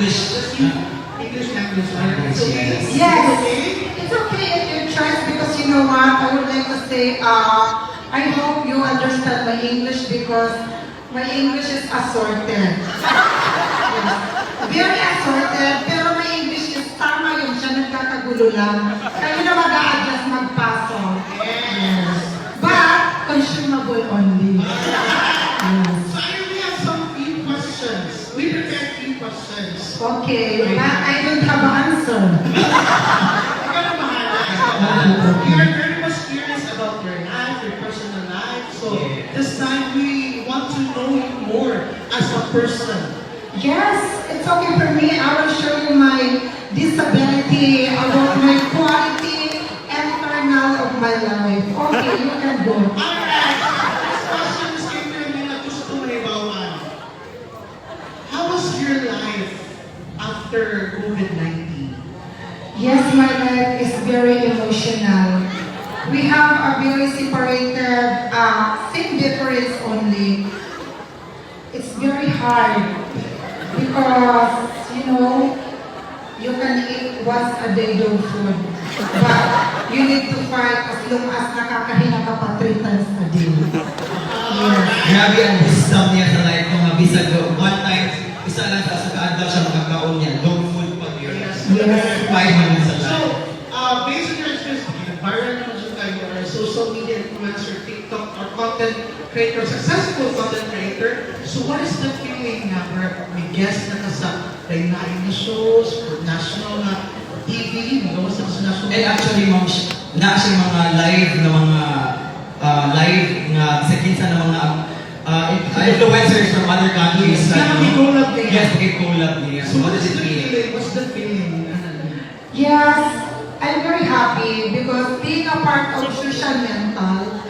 English. English language, right? Yes. Yes. Okay? It's okay at your choice because you know what? I would like to say, I hope you understand my English because my English is assorted. Yes. Very assorted, pero my English is tama yung siya, nagkakagulo lang. Kayo na mag-a-adjust magpasok. Yes. But, consumable only. Yes. So I only have some few questions. We prepared few questions. Okay, but I don't have an answer. Ikaw na bahala. We are very much curious about your life, your personal life. So this time we want to know you more as a person. Yes, it's okay for me. I will show you my disability, about my quality and internal of my life. Okay, you can go. Alright, this question is kay Carmina gusto mo ibawan. How was your life after COVID-19? Yes, my life is very emotional. We have a very separated, same difference only. It's very hard because, you know, you can eat once a day yung food. But you need to fight as long as nakakahinga ka pa 3 times a day. Yes. Grabe ang wisdom niya sa life ko nga bisag one time, isa lang sa kaadlaw siya makakaon niya. Dog food pag yun. Yes. 5 man sa So, life. based on your experience, viral naman siya tayo, or a social media influencer, TikTok, or content creator, successful content creator. So, what is the feeling na may guest na sa daynain na shows, or national na TV, magawas na sa national And actually, ma'am, na siya mga live na mga live nga sa kinsa na mga influencers from other countries. Yeah, may collab niya. Yes, may collab niya. So, So, what does it mean? What's the feeling? Yes, I'm very happy because being a part of social mental,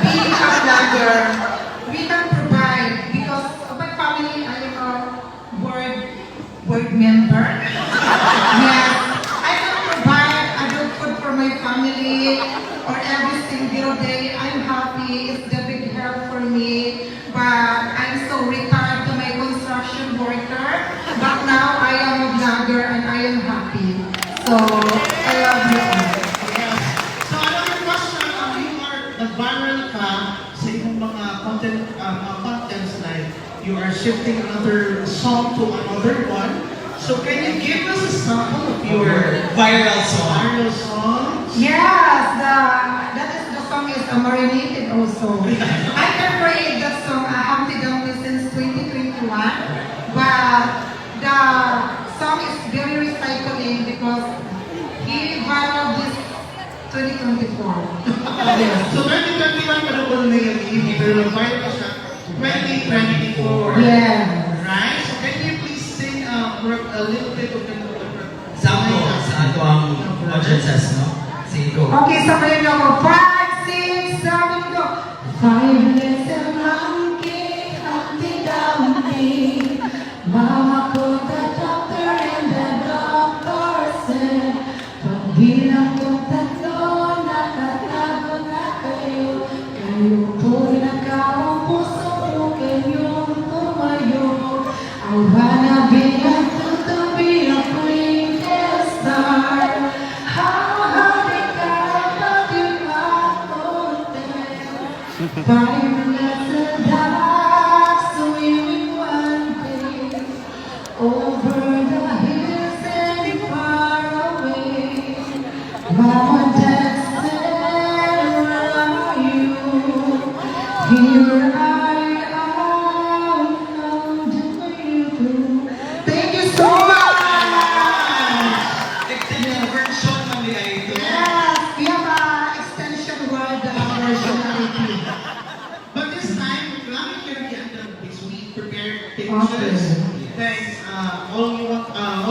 being a vlogger, we can provide because of my family, I am a board member. Yes, I can provide adult food for my family or every single day. I'm happy. It's the big help for me. But I'm so retired to my construction worker. But now I am a vlogger and I am happy. So, I love you all. Yes. So, another question, you are nag-viral ka sa iyong mga contents like you are shifting another song to another one. So, can you give us a sample of your Viral song. viral song? Yes, the song is marinated also. I can create that song. I have it down since 2021, but the song is very recycling because he viral this 2024. Yes. So, 2021 ka na po na yung TV, pero nag-viral ka siya 2024. Yeah. Right? So, can you please sing a little bit of the Sample sa ato ang audiences, no? Sige ko. Okay, sabayan niyo ako. 5, 6, 7, go! 5 legs and monkey, Humpty Dumpty. Mama called the doctor and the doctor said, pag bilang kong tatlo, nakatago na kayo. Kayo po'y nagkawang puso ko, kayong tumayo. I wanna be a to be a twinkle star. How hard it got, but you got Five little ducks swimming one day over the hills and far away. Mama Dad said, where are you? Here I am, how do you do? Thank you so much! Extended version man di ay ito. Yes, we have a extension word version na ito. But this time, marami kayo giandang this week, prepared Okay. pictures. Thanks. All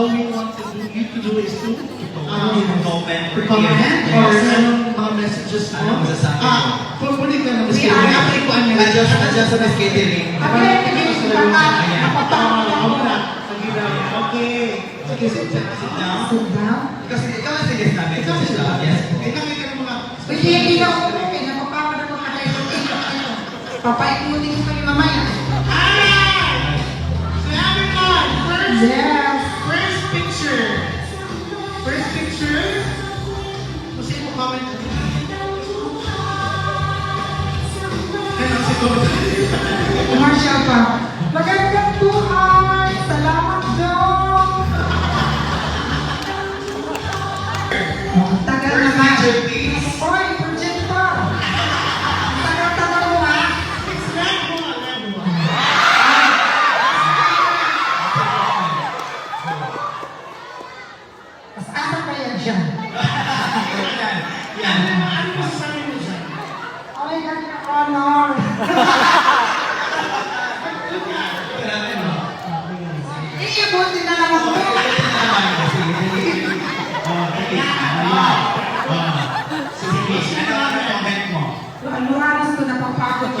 we want to do, you to do is to Comment. comment or anong mga messages mo. Anong masasabi mo? Pwede ka na We are happy to Adjust sa mas catering. Okay, sige, Okay. Sige, sit down. Sit down. Sit down. Kasi ikaw ang sige namin. Ikaw Sit down. siya. Yes. Ikaw yung mga... Pwede hindi na ako okay, napapagod ako kaya papaikutin ko kayo mamaya. Alright! So everyone, first, Yes. first comment. Ano si comment? Marcia pa. Magandang buhay! Salamat daw! Oh, tagal naman. Oy, project pa! Tagal-tagal mo ha? Mas asa pa yan dyan? Yan. Ano masasabi mo dyan? Ay, kanyang honor! Grabe, no? Iibuti na lang ako! Lumaras ko napapagod.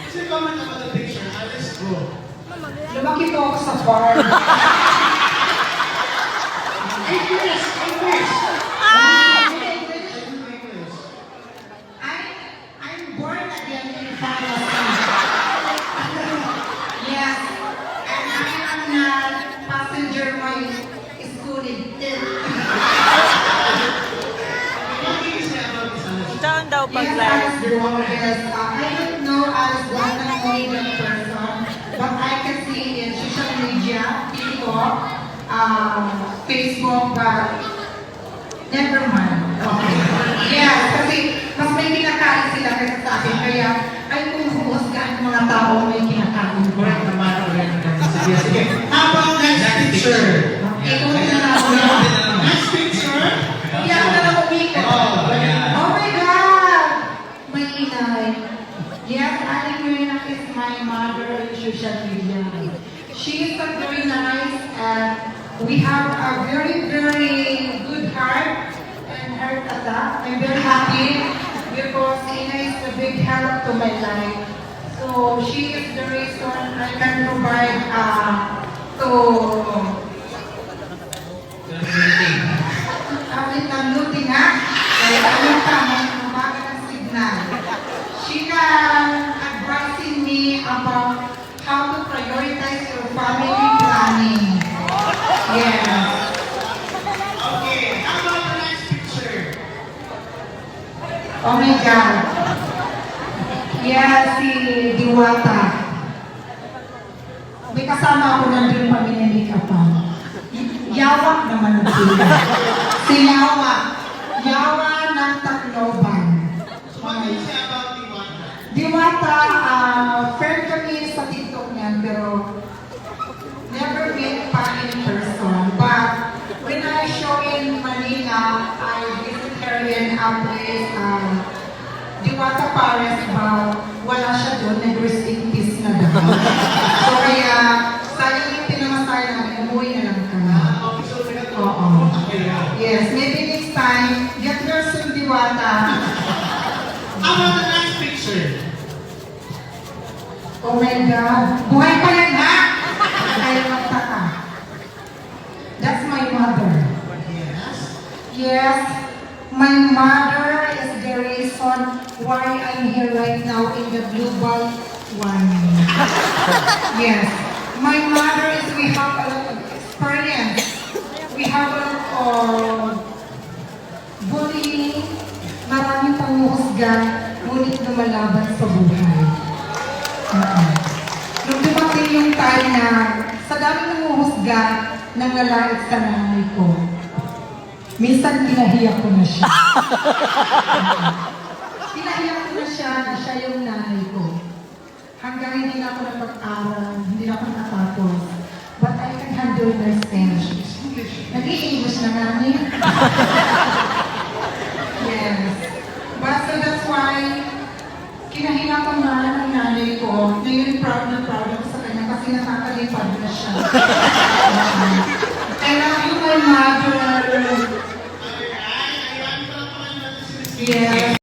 Kasi comment about the picture. Let's go. Lumaki po ako sa farm. English! I'm born again in pharmacy. Yes, and I am not passenger my schooling. What can you say about this Alice? Down daw pag Yes, live. Alice Duo, yes. I don't know Alice Duo, I'm not only one person, but I can see in social media, TikTok, Facebook, but never mind. Okay. Yes, kasi mas may kinakain sila kaysa sa akin, kaya ay kung humusgahan ng mga tao may kinakain. Correct naman, correct naman. Sige. How about next picture? Ikaw na lang ako. Next picture? Hindi ako na lang umikot. Oh, yeah. Oh my God! May inay. Yes, Aling Marina is my mother in social media. She is so very nice and we have a very, very good heart and heart attack. I'm very happy because Ina is a big help to my life. So she is the reason I can provide to Kapit ng luting ha? Kaya alam ka, may umaga ng signal. She can advising me about how to prioritize your family planning. Yes. Okay. How about the next picture? Oh my God. Yes, si Diwata. May kasama ako nandun pamilya ni Kapang. Yawak naman ang sila. Si Yawa. Yawa ng Tacloban. What can you say about Diwata? Diwata, friend kami sa TikTok niyan, pero never meet pa in person. But when I show in Manila, I visit her in a place, Diwata Paris ba, wala siya doon, nag-rest in peace na daw. So kaya, sayang yung pinamasahe namin, umuwi na lang kami. Okay, so we have to... Oo. Okay, yeah. Yes, maybe next time, get there soon, Diwata. How about the next picture? Oh my God. Buhay pa yan, ha? Kaya magtaka. That's my mother. Yes. Yes, my mother is the reason why I'm here right now in the global warming. Yes, my mother is, we have a lot of experience. We have a lot of bullying, maraming panguhusga, ngunit lumalaban sa buhay. Nung dumating yung time na sa dami ng huhusga, nangalait sa nanay ko, minsan pinahiyak ko na siya. Pinahiyak ko na siya na siya yung nanay ko. Hanggang hindi na ako napag-aral, hindi na ako natapos. But I can handle myself. Nag-i-English na namin. Yes. But so that's why, kinahirapan na ng nanay ko. Ngayon, proud na proud ako sa kanya kasi nakakalipad na siya. I love you, my mother. Yes.